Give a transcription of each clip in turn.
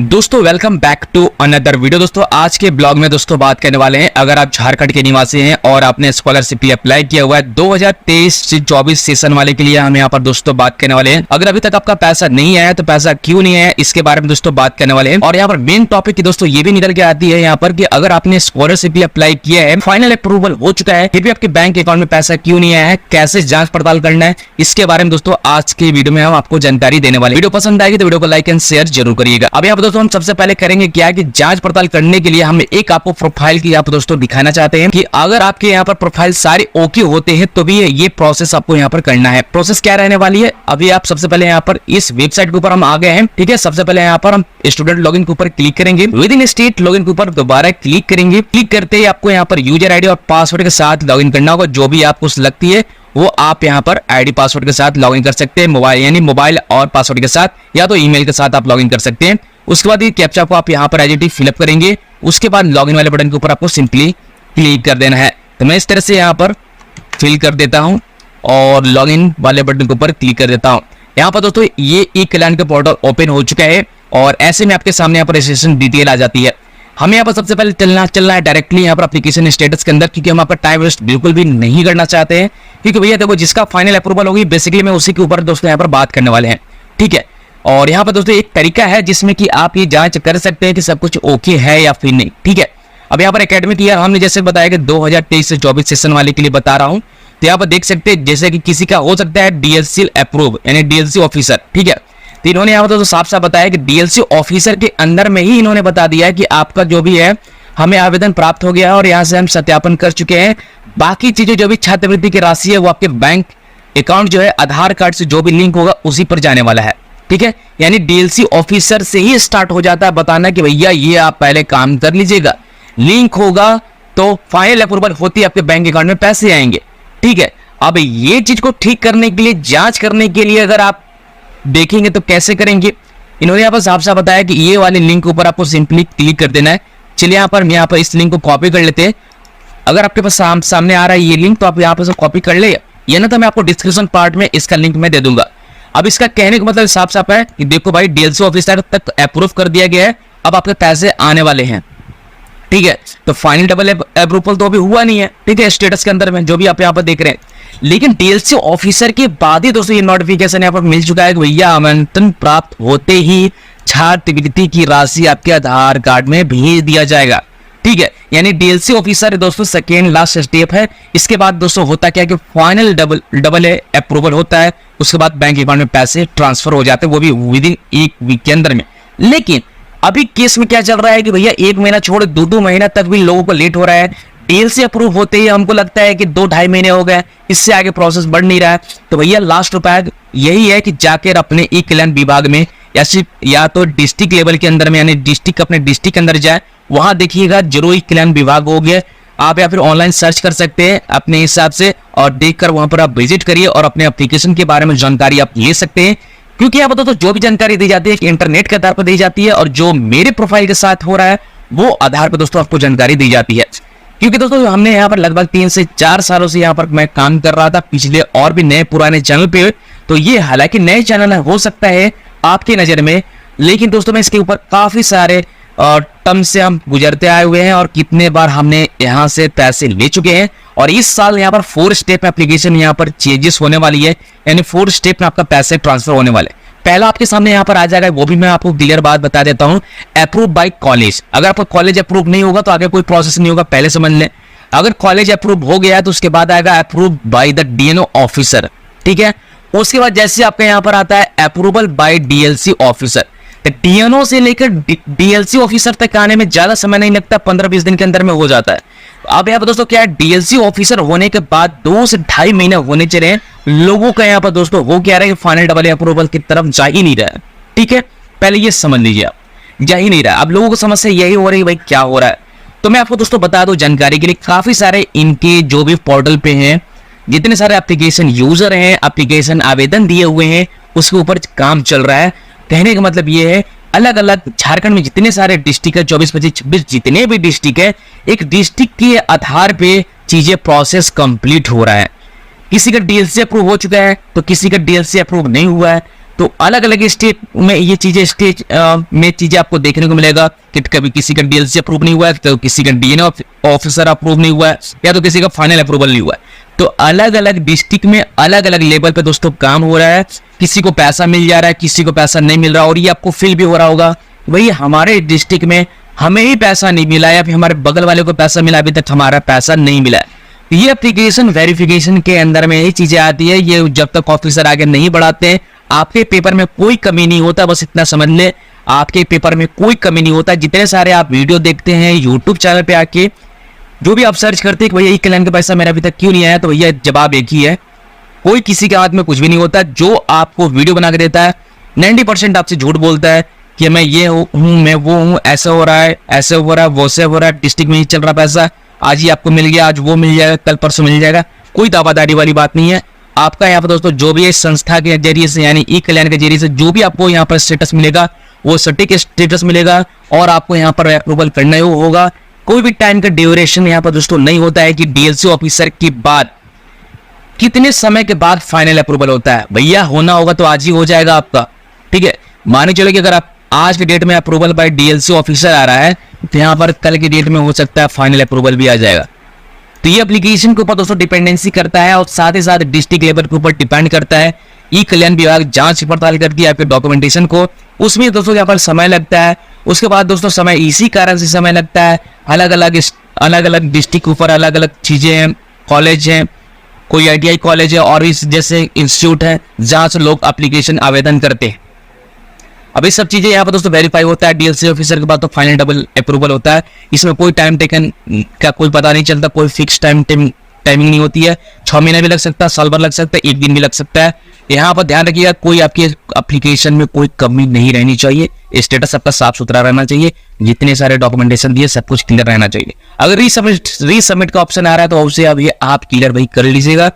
दोस्तों welcome back to another video. दोस्तों आज के ब्लॉग में दोस्तों बात करने वाले हैं, अगर आप झारखंड के निवासी हैं और आपने स्कॉलरशिप अप्लाई किया हुआ है 2023 से 24 सेशन वाले के लिए, हम यहाँ पर दोस्तों बात करने वाले हैं। अगर अभी तक आपका पैसा नहीं आया तो पैसा क्यों नहीं आया, इसके बारे में दोस्तों बात करने वाले हैं। और यहाँ पर मेन टॉपिक की दोस्तों ये भी निकल के आती है यहाँ पर कि अगर आपने स्कॉलरशिप अप्लाई किया है, फाइनल अप्रूवल हो चुका है, फिर भी आपके बैंक अकाउंट में पैसा क्यों नहीं आया है, कैसे जांच पड़ताल करना है, इसके बारे में दोस्तों आज की वीडियो में हम आपको जानकारी देने वाले। वीडियो पसंद आएगी तो वीडियो को लाइक एंड शेयर जरूर करिएगा। अब यहाँ पर दोस्तों हम सबसे पहले करेंगे क्या कि जांच पड़ताल करने के लिए हम एक आपको प्रोफाइल की आप दोस्तों दिखाना चाहते हैं कि अगर आपके यहाँ पर प्रोफाइल सारे ओके होते हैं तो भी ये प्रोसेस आपको यहाँ पर करना है। प्रोसेस क्या रहने वाली है, अभी आप सबसे पहले यहाँ पर इस वेबसाइट के ऊपर हम आ गए हैं। ठीक है, सबसे पहले यहाँ पर हम स्टूडेंट लॉगिन के ऊपर क्लिक करेंगे, विद इन स्टेट लॉगिन के ऊपर दोबारा क्लिक करेंगे। क्लिक करते ही आपको यहाँ पर यूजर आईडी और पासवर्ड के साथ लॉगिन करना होगा। जो भी आपको लगती है वो आप यहाँ पर आईडी पासवर्ड के साथ लॉगिन कर सकते हैं, मोबाइल यानी मोबाइल और पासवर्ड के साथ, या तो ईमेल के साथ आप लॉगिन कर सकते हैं। उसके बाद ये कैप्चा को आप यहाँ पर एज इट इज फिलअप करेंगे। उसके बाद लॉगिन वाले बटन के ऊपर आपको सिंपली क्लिक कर देना है। तो मैं इस तरह से यहाँ पर फिल कर देता हूँ और लॉगिन वाले बटन के ऊपर क्लिक कर देता हूँ। यहाँ पर दोस्तों ये ई क्लाइंट का पोर्टल ओपन हो चुका है और ऐसे में आपके सामने यहाँ पर रजिस्ट्रेशन डिटेल आ जाती है। हमें यहाँ पर सबसे पहले चलना है डायरेक्टली यहाँ पर एप्लीकेशन स्टेटस के अंदर, क्योंकि हम आपका टाइम वेस्ट बिल्कुल भी नहीं करना चाहते हैं। क्योंकि भैया देखो, जिसका फाइनल अप्रूवल होगी बेसिकली मैं उसी के ऊपर दोस्तों यहाँ पर बात करने वाले हैं। ठीक है, और यहाँ पर दोस्तों एक तरीका है जिसमें कि आप ये जांच कर सकते हैं कि सब कुछ ओके है या फिर नहीं। ठीक है, अब यहाँ पर एकेडमिक ईयर हमने जैसे बताया कि 2023 से 24 सेशन वाले के लिए बता रहा हूँ। तो यहाँ पर देख सकते हैं जैसे कि किसी का हो सकता है डीएलसी अप्रूव यानी डीएलसी ऑफिसर। ठीक है, तो इन्होंने यहाँ पर तो साफ साफ बताया कि डीएलसी ऑफिसर के अंदर में ही इन्होंने बता दिया है कि आपका जो भी है हमें आवेदन प्राप्त हो गया है और यहाँ से हम सत्यापन कर चुके हैं। बाकी चीजें जो भी छात्रवृत्ति की राशि है वो आपके बैंक अकाउंट जो है आधार कार्ड से जो भी लिंक होगा उसी पर जाने वाला है। ठीक है, यानी डीएलसी ऑफिसर से ही स्टार्ट हो जाता है बताना कि भैया ये आप पहले काम कर लीजिएगा, लिंक होगा तो फाइनल अप्रूवल होती है आपके बैंक अकाउंट में पैसे आएंगे। ठीक है, अब ये चीज को ठीक करने के लिए, जांच करने के लिए अगर आप देखेंगे तो कैसे करेंगे, इन्होंने यहाँ पर साफ साफ बताया कि ये वाले लिंक ऊपर आपको सिंपली क्लिक कर देना है। चलिए यहाँ पर इस लिंक को कॉपी कर लेते हैं। अगर आपके पास सामने आ रहा है ये लिंक तो आप यहाँ पर कॉपी कर ले, या ना तो मैं आपको डिस्क्रिप्शन पार्ट में इसका लिंक मैं दे दूंगा। अब इसका कहने का मतलब साफ साफ है कि देखो भाई, डीएलसी ऑफिसर तक अप्रूव कर दिया गया है, अब आपके पैसे आने वाले हैं। ठीक है, तो फाइनल डबल अप्रूवल तो अभी हुआ नहीं है। ठीक है, स्टेटस के अंदर में जो भी आप यहाँ पर देख रहे हैं, लेकिन डीएलसी ऑफिसर के बाद ही दोस्तों ये नोटिफिकेशन यहाँ पर मिल चुका है कि भैया आमंत्रण प्राप्त होते ही छात्रवृत्ति की राशि आपके आधार कार्ड में भेज दिया जाएगा। ठीक है, यानी डीएलसी ऑफिसर दोस्तों सेकेंड लास्ट स्टेप है। इसके बाद दोस्तों होता क्या कि फाइनल डबल अप्रूवल होता है, उसके बाद बैंक अकाउंट में पैसे ट्रांसफर हो जाते हैं, वो भी विद इन एक वीक के अंदर में। लेकिन अभी केस में क्या चल रहा है कि भैया 1 महीना छोड़ 2 महीना तक भी लोगों को लेट हो रहा है। डीएलसी अप्रूव होते ही हमको लगता है कि 2-2.5 महीने हो गए, इससे आगे प्रोसेस बढ़ नहीं रहा है। तो भैया लास्ट उपाय यही है कि जाकर अपने ई कल्याण विभाग में या तो डिस्ट्रिक्ट लेवल के अंदर में यानी अपने डिस्ट्रिक्ट के अंदर जाए, वहां देखिएगा जरूर ई कल्याण विभाग हो गया आप, या फिर ऑनलाइन सर्च कर सकते हैं अपने हिसाब से और देखकर वहां पर आप विजिट करिए और अपने एप्लीकेशन के बारे में जानकारी आप ले सकते हैं। क्योंकि यहाँ पर तो जो भी जानकारी दी जाती है कि इंटरनेट के आधार पर दी जाती है, और जो मेरे प्रोफाइल के साथ हो रहा है वो आधार पर दोस्तों आपको जानकारी दी जाती है। क्योंकि दोस्तों हमने यहाँ पर लगभग 3 से 4 सालों से यहाँ पर मैं काम कर रहा था, पिछले और भी नए पुराने चैनल पे। तो ये हालांकि नए चैनल हो सकता है आपकी नजर में, लेकिन दोस्तों मैं इसके ऊपर काफी सारे टर्म से हम गुजरते आए हुए हैं और कितने बार हमने यहाँ से पैसे ले चुके हैं। और इस साल यहाँ पर 4 स्टेप एप्लीकेशन यहाँ पर चेंजेस होने वाली है, यानी 4 स्टेप में आपका पैसे ट्रांसफर होने वाले। पहला आपके सामने यहाँ पर आ जाएगा, वो भी मैं आपको क्लियर बात बता देता हूँ, अप्रूव बाय कॉलेज। अगर आपका कॉलेज अप्रूव नहीं होगा तो आगे कोई प्रोसेस नहीं होगा, पहले समझ लें। अगर कॉलेज अप्रूव हो गया तो उसके बाद आएगा approve by the DNO officer. ठीक है, उसके बाद जैसे आपका यहाँ पर आता है अप्रूवल बाय डीएलसी ऑफिसर, तो डीएनओ से लेकर डीएलसी ऑफिसर तक आने में ज्यादा समय नहीं लगता, 15-20 दिन के अंदर में हो जाता है। अब यहाँ पर दोस्तों क्या है, डीएलसी ऑफिसर होने के बाद 2 से 2.5 महीने होने चाहिए लोगों का यहाँ पर दोस्तों हो क्या रहा है कि फाइनल डबल अप्रूवल की तरफ जा ही नहीं रहा है। ठीक है, पहले ये समझ लीजिए आप, जा ही नहीं रहा। अब लोगों को समस्या यही हो रही है भाई क्या हो रहा है, तो मैं आपको दोस्तों बता दूं जानकारी के लिए, काफी सारे इनके जो भी पोर्टल पे हैं, जितने सारे एप्लीकेशन यूजर हैं, एप्लीकेशन आवेदन दिए हुए हैं, उसके ऊपर काम चल रहा है। कहने का मतलब ये है अलग अलग झारखंड में जितने सारे डिस्ट्रिक्ट है, 24, 25, 26 जितने भी डिस्ट्रिक्ट है, एक डिस्ट्रिक्ट के आधार पे चीजें प्रोसेस कंप्लीट हो रहा है। किसी का डीएलसी अप्रूव हो चुका है तो किसी का डीएलसी अप्रूव नहीं हुआ है। तो अलग अलग स्टेट में ये चीजें स्टेट में चीजें आपको देखने को मिलेगा कि कभी किसी का डीएलसी अप्रूव नहीं हुआ है, तो किसी का डीएनए ऑफिसर अप्रूव नहीं हुआ है, या तो किसी का फाइनल अप्रूवल नहीं हुआ है। तो अलग अलग डिस्ट्रिक्ट में अलग अलग लेवल पे दोस्तों काम हो रहा है। किसी को पैसा मिल जा रहा है, किसी को पैसा नहीं मिल रहा, और ये आपको फील भी हो रहा होगा भाई हमारे डिस्ट्रिक्ट में हमें ही पैसा नहीं मिला या फिर हमारे बगल वाले को पैसा मिला, अभी तक हमारा पैसा नहीं मिला। ये एप्लीकेशन वेरिफिकेशन के अंदर में यही चीजें आती है। ये जब तक ऑफिसर आगे नहीं बढ़ाते हैं, आपके पेपर में कोई कमी नहीं होता, बस इतना समझ ले, आपके पेपर में कोई कमी नहीं होता। जितने सारे आप वीडियो देखते हैं यूट्यूब चैनल पे आके, जो भी आप सर्च करते हैं कि भैया ई-कल्याण का पैसा मेरा अभी तक क्यों नहीं आया, तो भैया जवाब एक ही है, कोई किसी के हाथ में कुछ भी नहीं होता। जो आपको वीडियो बना के देता है 90% आपसे झूठ बोलता है कि मैं ये हूँ, मैं वो हूँ, ऐसा हो रहा है, ऐसे हो रहा है, वैसे हो रहा है, डिस्ट्रिक्ट में ही चल रहा पैसा, आज ही आपको मिल गया, आज वो मिल जाएगा, कल परसों मिल जाएगा। कोई दावादारी वाली बात नहीं है। आपका यहाँ पर दोस्तों जो भी संस्था के जरिए से यानी ई-कल्याण के जरिए से जो भी आपको यहाँ पर स्टेटस मिलेगा वो सटीक स्टेटस मिलेगा, और आपको यहाँ पर अप्रूवल करना ही होगा। कोई भी टाइम का ड्यूरेशन यहाँ पर दोस्तों नहीं होता है कि डीएलसी ऑफिसर के बाद कितने समय के बाद फाइनल अप्रूवल होता है। भैया होना होगा तो आज ही हो जाएगा आपका, ठीक है। माने चलो कि अगर आप आज के डेट में अप्रूवल बाय डीएलसी ऑफिसर आ रहा है, तो यहाँ पर कल के डेट में हो सकता है फाइनल अप्रूवल भी आ जाएगा। तो ये एप्लीकेशन के ऊपर दोस्तों डिपेंडेंसी करता है, और साथ ही साथ डिस्ट्रिक्ट लेवल के ऊपर डिपेंड करता है। ई-कल्याण विभाग जांच पड़ताल करती है आपके डॉक्यूमेंटेशन को, उसमें दोस्तों यहाँ पर समय लगता है। उसके बाद दोस्तों समय इसी कारण से समय लगता है, अलग अलग डिस्ट्रिक्ट के ऊपर अलग अलग चीजें हैं, कॉलेज हैं, कोई ITI कॉलेज है और इस जैसे इंस्टीट्यूट है जहां से लोग एप्लीकेशन आवेदन करते हैं। अब ये सब चीजें यहाँ पर दोस्तों वेरीफाई होता है डीएलसी ऑफिसर के बाद, तो फाइनल डबल अप्रूवल होता है। इसमें कोई टाइम टेकन का कोई पता नहीं चलता, कोई फिक्स टाइमिंग नहीं होती है। 6 महीने भी लग सकता है, साल भर लग सकता है, 1 दिन भी लग सकता है। यहाँ पर ध्यान रखिएगा, कोई आपके एप्लीकेशन में कोई कमी नहीं रहनी चाहिए, स्टेटस आपका साफ सुथरा रहना चाहिए, जितने सारे डॉक्यूमेंटेशन दिए सब कुछ क्लियर रहना चाहिए। अगर रीसबमिट का ऑप्शन आ रहा है तो उसे अभी आप क्लियर भाई कर लीजिएगा,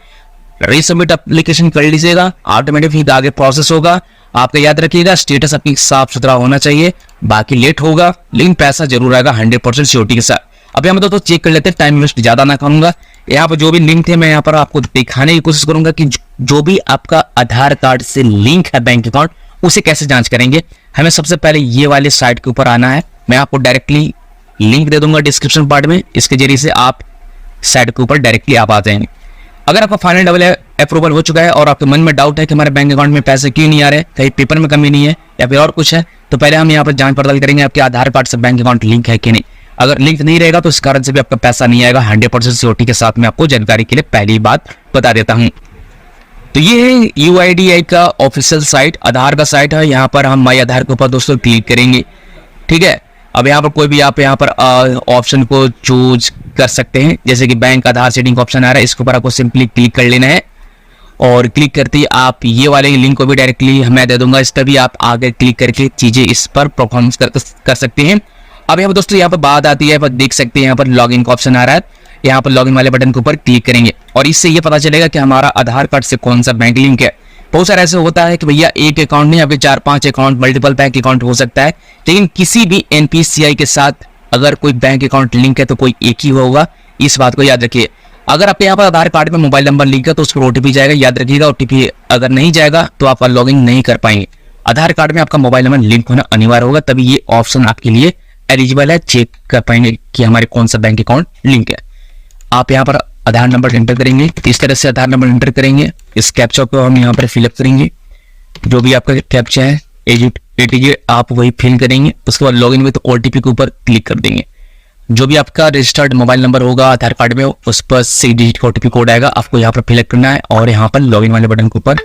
रीसबमिट एप्लीकेशन कर लीजिएगा, ऑटोमेटिक आगे प्रोसेस होगा। आपका याद रखिएगा स्टेटस आपकी साफ सुथरा होना चाहिए, बाकी लेट होगा लेकिन पैसा जरूर आएगा 100% श्योरिटी के साथ। अब यहाँ पर तो चेक कर लेते हैं, टाइम वेस्ट ज्यादा ना करूंगा। यहाँ पर जो भी लिंक थे मैं यहाँ पर आपको दिखाने की कोशिश करूंगा कि जो भी आपका आधार कार्ड से लिंक है बैंक अकाउंट, उसे कैसे जांच करेंगे। हमें सबसे पहले ये वाले साइट के ऊपर आना है, मैं आपको डायरेक्टली लिंक दे दूंगा डिस्क्रिप्शन पार्ट में, इसके जरिए से आप साइट के ऊपर डायरेक्टली आप आ जाएंगे। अगर आपका फाइनल डबल अप्रूवल हो चुका है और आपके मन में डाउट है कि हमारे बैंक अकाउंट में पैसे क्यों नहीं आ रहे, कहीं पेपर में कमी नहीं है या फिर और कुछ है, तो पहले हम यहाँ पर जांच पड़ताल करेंगे आपके आधार कार्ड से बैंक अकाउंट लिंक है कि नहीं। अगर लिंक नहीं रहेगा तो इस कारण से भी आपका पैसा नहीं आएगा 100% सिक्योरिटी के साथ। में आपको जानकारी के लिए पहली बात बता देता हूँ। तो ये है UIDAI का ऑफिशियल साइट, आधार का साइट है। यहाँ पर हम माई आधार के ऊपर दोस्तों क्लिक करेंगे, ठीक है। अब यहाँ पर कोई भी आप यहाँ पर ऑप्शन को चूज कर सकते हैं, जैसे कि बैंक आधार सेटिंग का ऑप्शन आ रहा है, इसके ऊपर आपको सिंपली क्लिक कर लेना है, और क्लिक करते ही आप ये वाले लिंक को भी डायरेक्टली मैं दे दूंगा, इस पर भी आप आगे क्लिक करके चीजें इस पर परफॉर्मेंस कर सकते हैं। अब यहाँ पर दोस्तों यहाँ पर बात आती है, देख सकते हैं यहाँ पर लॉगिन का ऑप्शन आ रहा है, यहाँ पर लॉगिन वाले बटन के ऊपर क्लिक करेंगे और इससे ये पता चलेगा कि हमारा आधार कार्ड से कौन सा बैंक लिंक है। बहुत सारा ऐसे होता है कि भैया एक अकाउंट नहीं, आपके 4-5 अकाउंट, मल्टीपल बैंक अकाउंट हो सकता है, लेकिन किसी भी NPCI के साथ अगर कोई बैंक अकाउंट लिंक है तो कोई एक ही होगा, इस बात को याद रखिए। अगर आपके यहाँ पर आधार कार्ड में मोबाइल नंबर लिंक है तो उस पर OTP जाएगा, याद रखिएगा। OTP अगर नहीं जाएगा तो आप लॉगिन नहीं कर पाएंगे। आधार कार्ड में आपका मोबाइल नंबर लिंक होना अनिवार्य होगा, तभी ये ऑप्शन आपके लिए एलिजिबल है, चेक कर पाएंगे कि हमारे कौन सा बैंक अकाउंट लिंक है। आप यहाँ पर आधार नंबर एंटर करेंगे, इस तरह से आधार नंबर एंटर करेंगे, इस कैप्चा को हम यहाँ पर फिलअप करेंगे, जो भी आपका कैप्चा है ATJ आप वही फिल करेंगे। उसके बाद लॉगिन विद OTP के ऊपर क्लिक कर देंगे। जो भी आपका रजिस्टर्ड मोबाइल नंबर होगा आधार कार्ड में, उस पर 6 डिजिट का OTP कोड आएगा, आपको यहाँ पर फिलअप करना है और यहाँ पर लॉगिन वाले बटन के ऊपर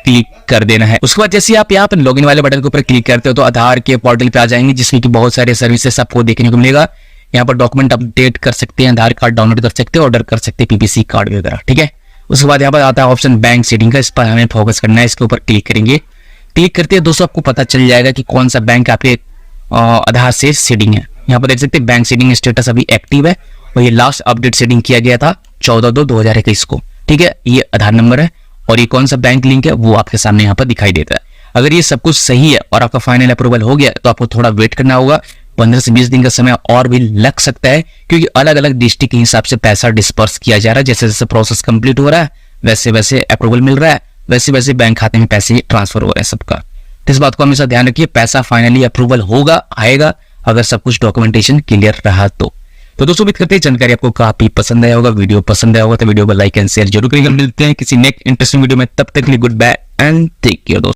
क्लिक कर देना है। उसके बाद जैसे आप यहाँ पर लॉगिन वाले बटन के ऊपर क्लिक करते हो तो आधार के पोर्टल पे आ जाएंगे, जिसमें कि बहुत सारे सर्विसेज आपको देखने को मिलेगा। यहाँ पर डॉक्यूमेंट अपडेट कर सकते हैं, आधार कार्ड डाउनलोड कर सकते हैं, ऑर्डर कर सकते हैं PPC कार्ड वगैरह, ठीक है। उसके बाद यहाँ पर आता है ऑप्शन बैंक सेटिंग का, इस पर हमें फोकस करना है, इसके ऊपर क्लिक करेंगे। क्लिक करते हैं दोस्तों आपको पता चल जाएगा कि कौन सा बैंक आपके आधार से सेटिंग है। यहाँ पर देख सकते हैं बैंक सेटिंग स्टेटस अभी एक्टिव है और ये लास्ट अपडेट सेटिंग किया गया था 14/2/2021 को, ठीक है। ये आधार नंबर है और ये कौन सा बैंक लिंक है वो आपके सामने यहाँ पर दिखाई देता है। अगर ये सब कुछ सही है और आपका फाइनल अप्रूवल हो गया तो आपको थोड़ा वेट करना होगा, 15 से 20 दिन का समय और भी लग सकता है, क्योंकि अलग अलग डिस्ट्रिक्ट के हिसाब से पैसा डिस्पर्स किया जा रहा है। जैसे जैसे प्रोसेस कंप्लीट हो रहा है वैसे वैसे अप्रूवल मिल रहा है, वैसे वैसे बैंक खाते में पैसे ट्रांसफर हो रहे हैं सबका। तो इस बात को हमेशा ध्यान रखिए, पैसा फाइनली अप्रूवल होगा, आएगा अगर सब कुछ डॉक्यूमेंटेशन क्लियर रहा तो। दोस्तों उम्मीद करते हैं जानकारी आपको काफी पसंद आया होगा, वीडियो पसंद आया होगा तो वीडियो को लाइक एंड शेयर जरूर करिएगा। मिलते हैं किसी नेक्स्ट इंटरेस्टिंग वीडियो में, तब तक के लिए goodbye and take care दोस्तों।